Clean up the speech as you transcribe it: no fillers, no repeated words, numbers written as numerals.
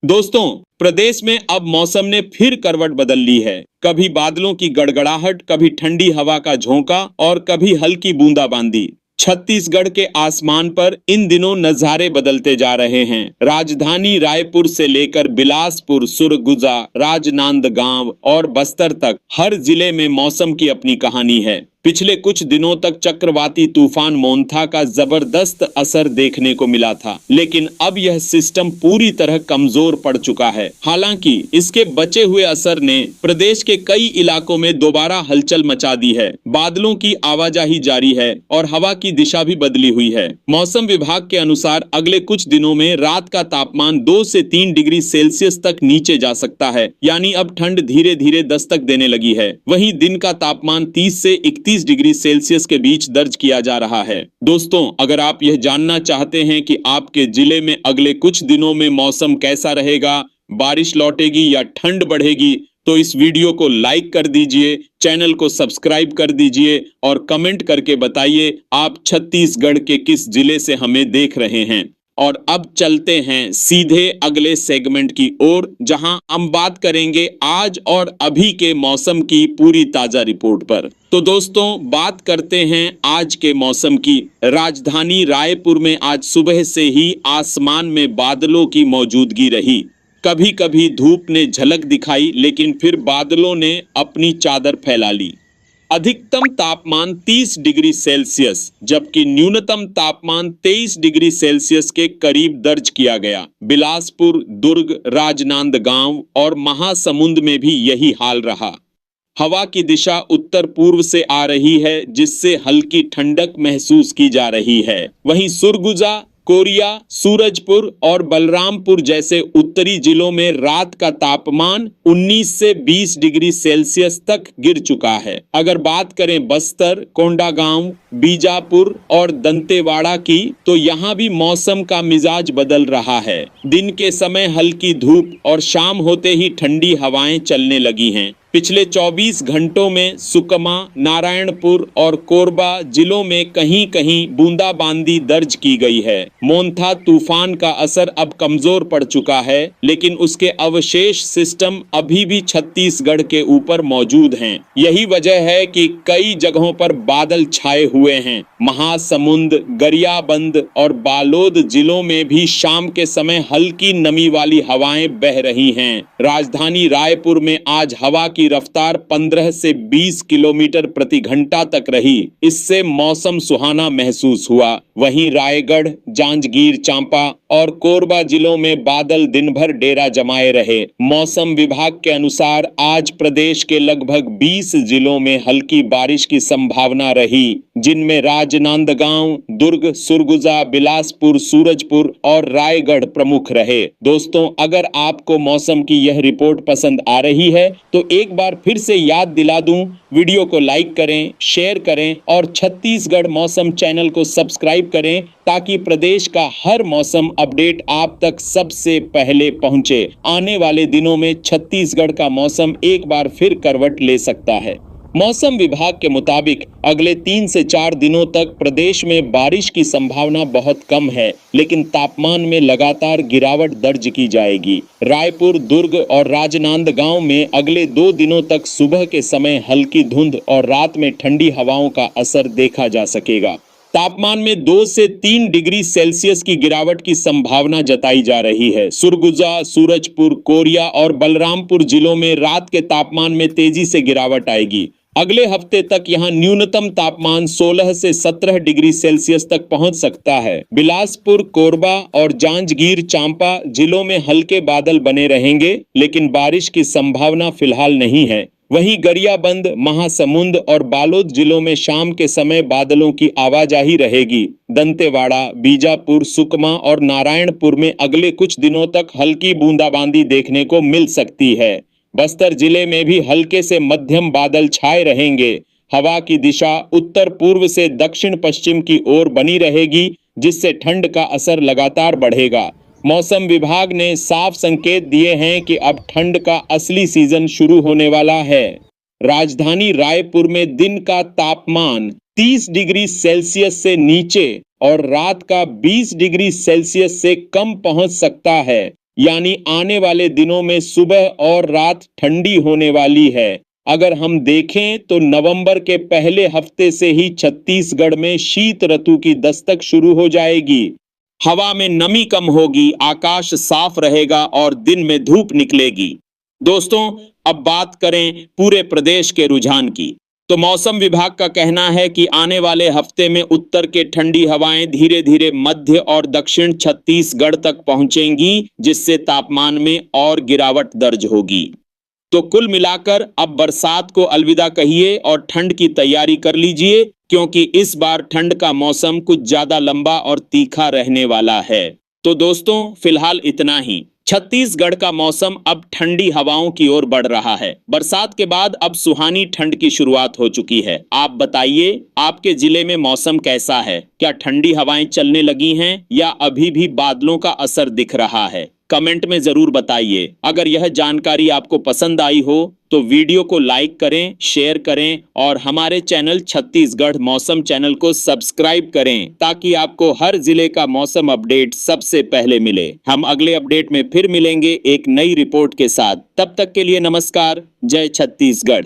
दोस्तों, प्रदेश में अब मौसम ने फिर करवट बदल ली है। कभी बादलों की गड़गड़ाहट, कभी ठंडी हवा का झोंका और कभी हल्की बूंदाबांदी। छत्तीसगढ़ के आसमान पर इन दिनों नजारे बदलते जा रहे हैं। राजधानी रायपुर से लेकर बिलासपुर, सुरगुजा, राजनांदगांव और बस्तर तक हर जिले में मौसम की अपनी कहानी है। पिछले कुछ दिनों तक चक्रवाती तूफान मोंथा का जबरदस्त असर देखने को मिला था, लेकिन अब यह सिस्टम पूरी तरह कमजोर पड़ चुका है। हालांकि इसके बचे हुए असर ने प्रदेश के कई इलाकों में दोबारा हलचल मचा दी है। बादलों की आवाजाही जारी है और हवा की दिशा भी बदली हुई है। मौसम विभाग के अनुसार अगले कुछ दिनों में रात का तापमान 2 से 3 डिग्री सेल्सियस तक नीचे जा सकता है, यानी अब ठंड धीरे धीरे दस्तक देने लगी है। वहीं दिन का तापमान 30 से 31 डिग्री सेल्सियस के बीच दर्ज किया जा रहा है। दोस्तों, अगर आप यह जानना चाहते हैं कि आपके जिले में अगले कुछ दिनों में मौसम कैसा रहेगा, बारिश लौटेगी या ठंड बढ़ेगी, तो इस वीडियो को लाइक कर दीजिए, चैनल को सब्सक्राइब कर दीजिए और कमेंट करके बताइए आप छत्तीसगढ़ के किस जिले से हमें देख रहे हैं। और अब चलते हैं सीधे अगले सेगमेंट की ओर, जहां हम बात करेंगे आज और अभी के मौसम की पूरी ताजा रिपोर्ट पर। तो दोस्तों, बात करते हैं आज के मौसम की। राजधानी रायपुर में आज सुबह से ही आसमान में बादलों की मौजूदगी रही। कभी कभी धूप ने झलक दिखाई, लेकिन फिर बादलों ने अपनी चादर फैला ली। अधिकतम तापमान 30 डिग्री सेल्सियस जबकि न्यूनतम तापमान 23 डिग्री सेल्सियस के करीब दर्ज किया गया। बिलासपुर, दुर्ग, राजनांदगांव और महासमुंद में भी यही हाल रहा। हवा की दिशा उत्तर पूर्व से आ रही है, जिससे हल्की ठंडक महसूस की जा रही है। वहीं सुरगुजा, कोरिया, सूरजपुर और बलरामपुर जैसे उत्तरी जिलों में रात का तापमान 19 से 20 डिग्री सेल्सियस तक गिर चुका है। अगर बात करें बस्तर, कोंडागांव, बीजापुर और दंतेवाड़ा की, तो यहाँ भी मौसम का मिजाज बदल रहा है। दिन के समय हल्की धूप और शाम होते ही ठंडी हवाएं चलने लगी हैं। पिछले 24 घंटों में सुकमा, नारायणपुर और कोरबा जिलों में कहीं कहीं बूंदाबांदी दर्ज की गई है। मोंथा तूफान का असर अब कमजोर पड़ चुका है, लेकिन उसके अवशेष सिस्टम अभी भी छत्तीसगढ़ के ऊपर मौजूद हैं। यही वजह है कि कई जगहों पर बादल छाए हुए हैं। महासमुंद, गरियाबंद और बालोद जिलों में भी शाम के समय हल्की नमी वाली हवाएं बह रही हैं। राजधानी रायपुर में आज हवा की रफ्तार 15 से 20 किलोमीटर प्रति घंटा तक रही। इससे मौसम सुहाना महसूस हुआ। वहीं रायगढ़, जांजगीर चांपा और कोरबा जिलों में बादल दिन भर डेरा जमाए रहे। मौसम विभाग के अनुसार आज प्रदेश के लगभग 20 जिलों में हल्की बारिश की संभावना रही, जिनमें राजनांदगांव, दुर्ग, सुरगुजा, बिलासपुर, सूरजपुर और रायगढ़ प्रमुख रहे। दोस्तों, अगर आपको मौसम की यह रिपोर्ट पसंद आ रही है तो एक बार फिर से याद दिला दूं, वीडियो को लाइक करें, शेयर करें और छत्तीसगढ़ मौसम चैनल को सब्सक्राइब करें, ताकि प्रदेश का हर मौसम अपडेट आप तक सबसे पहले पहुंचे। आने वाले दिनों में छत्तीसगढ़ का मौसम एक बार फिर करवट ले सकता है। मौसम विभाग के मुताबिक अगले 3 से 4 दिनों तक प्रदेश में बारिश की संभावना बहुत कम है, लेकिन तापमान में लगातार गिरावट दर्ज की जाएगी। रायपुर, दुर्ग और राजनांदगांव में अगले 2 दिनों तक सुबह के समय हल्की धुंध और रात में ठंडी हवाओं का असर देखा जा सकेगा। तापमान में 2 से 3 डिग्री सेल्सियस की गिरावट की संभावना जताई जा रही है। सुरगुजा, सूरजपुर, कोरिया और बलरामपुर जिलों में रात के तापमान में तेजी से गिरावट आएगी। अगले हफ्ते तक यहां न्यूनतम तापमान 16 से 17 डिग्री सेल्सियस तक पहुंच सकता है। बिलासपुर, कोरबा और जांजगीर चांपा जिलों में हल्के बादल बने रहेंगे, लेकिन बारिश की संभावना फिलहाल नहीं है। वहीं गरियाबंद, महासमुंद और बालोद जिलों में शाम के समय बादलों की आवाजाही रहेगी। दंतेवाड़ा, बीजापुर, सुकमा और नारायणपुर में अगले कुछ दिनों तक हल्की बूंदाबांदी देखने को मिल सकती है। बस्तर जिले में भी हल्के से मध्यम बादल छाए रहेंगे। हवा की दिशा उत्तर पूर्व से दक्षिण पश्चिम की ओर बनी रहेगी, जिससे ठंड का असर लगातार बढ़ेगा। मौसम विभाग ने साफ संकेत दिए हैं कि अब ठंड का असली सीजन शुरू होने वाला है। राजधानी रायपुर में दिन का तापमान 30 डिग्री सेल्सियस से नीचे और रात का 20 डिग्री सेल्सियस से कम पहुंच सकता है। यानी आने वाले दिनों में सुबह और रात ठंडी होने वाली है। अगर हम देखें तो नवंबर के पहले हफ्ते से ही छत्तीसगढ़ में शीत ऋतु की दस्तक शुरू हो जाएगी। हवा में नमी कम होगी, आकाश साफ रहेगा और दिन में धूप निकलेगी। दोस्तों, अब बात करें पूरे प्रदेश के रुझान की, तो मौसम विभाग का कहना है कि आने वाले हफ्ते में उत्तर के ठंडी हवाएं धीरे धीरे मध्य और दक्षिण छत्तीसगढ़ तक पहुंचेंगी, जिससे तापमान में और गिरावट दर्ज होगी। तो कुल मिलाकर अब बरसात को अलविदा कहिए और ठंड की तैयारी कर लीजिए, क्योंकि इस बार ठंड का मौसम कुछ ज्यादा लंबा और तीखा रहने वाला है। तो दोस्तों, फिलहाल इतना ही। छत्तीसगढ़ का मौसम अब ठंडी हवाओं की ओर बढ़ रहा है। बरसात के बाद अब सुहानी ठंड की शुरुआत हो चुकी है। आप बताइए, आपके जिले में मौसम कैसा है? क्या ठंडी हवाएं चलने लगी हैं या अभी भी बादलों का असर दिख रहा है? कमेंट में जरूर बताइए। अगर यह जानकारी आपको पसंद आई हो तो वीडियो को लाइक करें, शेयर करें और हमारे चैनल छत्तीसगढ़ मौसम चैनल को सब्सक्राइब करें, ताकि आपको हर जिले का मौसम अपडेट सबसे पहले मिले। हम अगले अपडेट में फिर मिलेंगे एक नई रिपोर्ट के साथ। तब तक के लिए नमस्कार। जय छत्तीसगढ़।